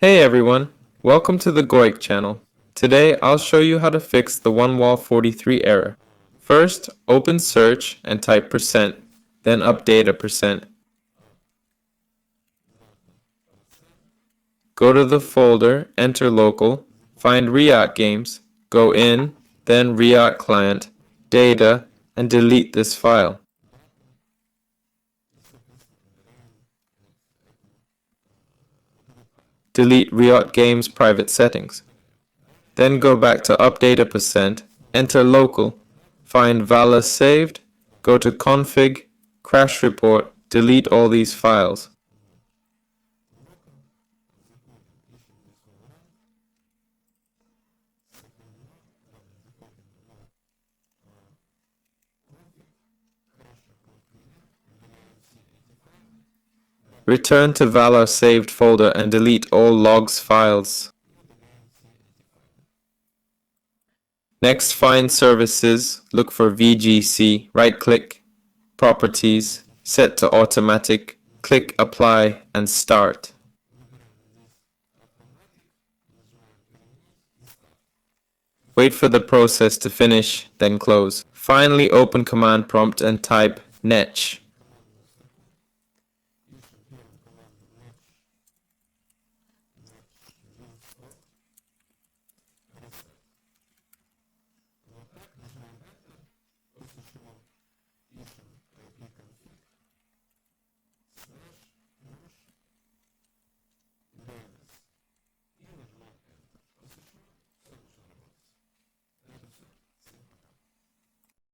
Hey everyone, welcome to the Goik channel. Today I'll show you how to fix the 1wall43 error. First, open search and type %, then update a %. Go to the folder, enter local, find Riot games, go in, then Riot client, data, and delete this file. Delete Riot games private settings. Then go back to update a %, enter local, find VAL as saved, go to config, crash report, delete all these files. Return to VAL as saved folder and delete all logs files. Next, find services, look for VGC, right-click, properties, set to automatic, click apply and start. Wait for the process to finish, then close. Finally, open command prompt and type netch.